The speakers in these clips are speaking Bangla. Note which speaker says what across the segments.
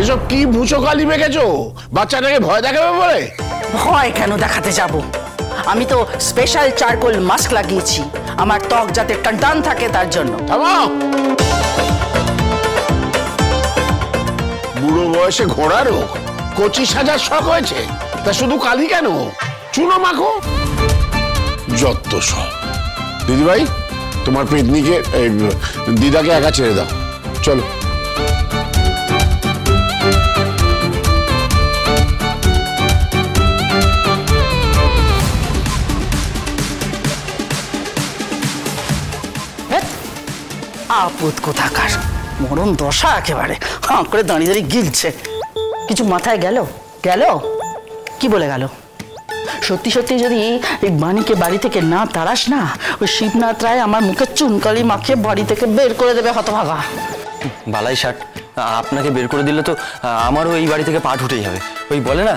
Speaker 1: এসব কি মুছো কালি মেখেছো? বাচ্চাটাকে ভয় দেখাবে বলে?
Speaker 2: ভয় কেন দেখাতে যাব? আমি তো স্পেশাল চারকোল মাস্ক লাগিয়েছি, আমার ত্বক যাতে টানটান থাকে তার জন্য।
Speaker 1: থামাও। বুড়ো বয়সে ঘোড়া রোগ, কচি সাজার শখ হয়েছে, তা শুধু কালি কেন, চুনো মাখো। যত সব। দিদিভাই, তোমার পেতনিকে দিদাকে একা ছেড়ে দাও, চলো।
Speaker 2: আপদ কোথাকার, মরণ দশা একেবারে হাঁ করে দাঁড়িয়ে দাঁড়িয়ে গিলছে। কিছু মাথায় গেল? কি বলে গেল? সত্যি সত্যি যদি এই বাণীকে বাড়ি থেকে না তাড়াস না, ওই শিবনাথ রায় আমার মুখে চুনকালি মাখিয়ে বাড়ি থেকে বের করে দেবে হতভাগা।
Speaker 3: বালাই ষাট, আপনাকে বের করে দিলে তো আমারও এই বাড়ি থেকে পাট উঠেই যাবে। ওই বলে না,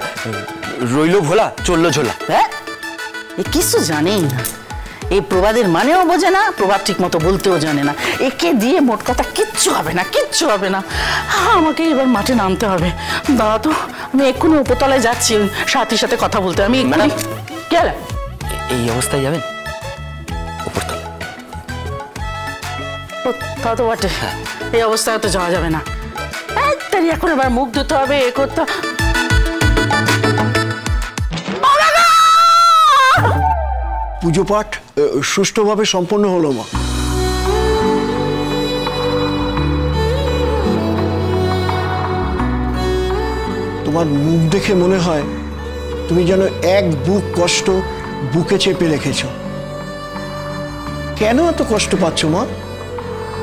Speaker 3: রইলো ভোলা চললো ঝোলা।
Speaker 2: হ্যাঁ, এ কিছু জানেই না, এই প্রবাদের মানেও বোঝে না, প্রবাদ ঠিক মতো বলতেও জানে না। একে দিয়ে মোট কথা কিচ্ছু হবে না, কিচ্ছু হবে না। আমাকে এবার মাঠে নামতে হবে। দাঁড়া তো, আমি এক্ষুনি উপরতলায় যাচ্ছি সাথীর সাথে কথা বলতে। আমি গেলাম।
Speaker 3: এই অবস্থায় যাবেন উপরতলা?
Speaker 2: তা তো বটে, এই অবস্থায় তো যাওয়া যাবে না। এখন এবার মুখ ধুতে হবে, এ করতে।
Speaker 4: পুজো পাঠ সুষ্ঠুভাবে সম্পন্ন হলো মা। তোমার মুখ দেখে মনে হয় তুমি যেন এক বুক কষ্ট বুকে চেপে রেখেছ। কেন এত কষ্ট পাচ্ছ মা?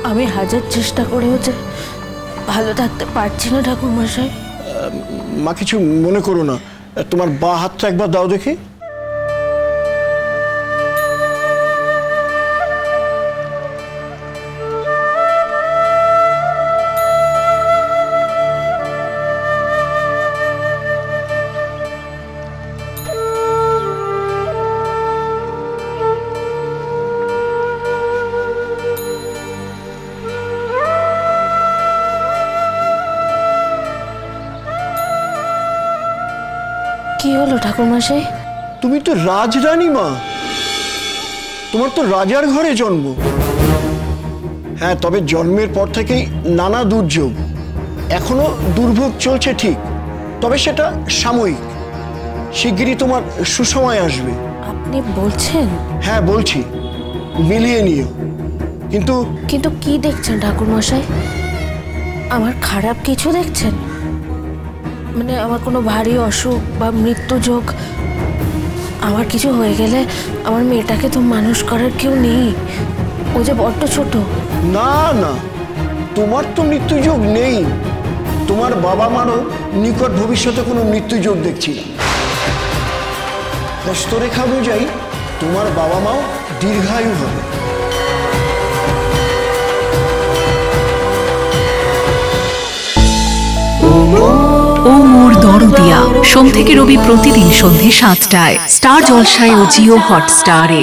Speaker 5: আমি হাজার চেষ্টা করেও যে ভালো থাকতে পারছি না ঠাকুর মশাই।
Speaker 4: মা কিছু মনে করো না, তোমার বা হাতটা একবার দাও দেখি।
Speaker 5: কি হলো ঠাকুর মশাই?
Speaker 4: তুমি তো রাজরানী মা, তোমার তো রাজার ঘরে জন্ম। হ্যাঁ, তবে জন্মের পর থেকেই নানা দুর্যোগ, এখনো দুর্ভোগ চলছে ঠিক, তবে সেটা সাময়িক। শিগগিরই তোমার সুসময় আসবে।
Speaker 5: আপনি বলছেন?
Speaker 4: হ্যাঁ বলছি, মিলিয়ে নিও। কিন্তু
Speaker 5: কিন্তু কি দেখছেন ঠাকুর মশাই? আমার খারাপ কিছু দেখছেন? মানে আমার কোনো ভারী অসুখ বা মৃত্যু যোগ? আমার কিছু হয়ে গেলে আমার মেয়েটাকে তো মানুষ করার কেউ নেই, ও যে বড্ড ছোট।
Speaker 4: না না, তোমার তো মৃত্যুযোগ নেই। তোমার বাবা মারও নিকট ভবিষ্যতে কোনো মৃত্যুযোগ দেখছি না। হস্তরেখা অনুযায়ী তোমার বাবা মাও দীর্ঘায়ু হবে।
Speaker 6: দরদিয়া সোম থেকে রবি প্রতিদিন সন্ধ্যে ৭টায় স্টার জলসায় ও জিও হটস্টারে।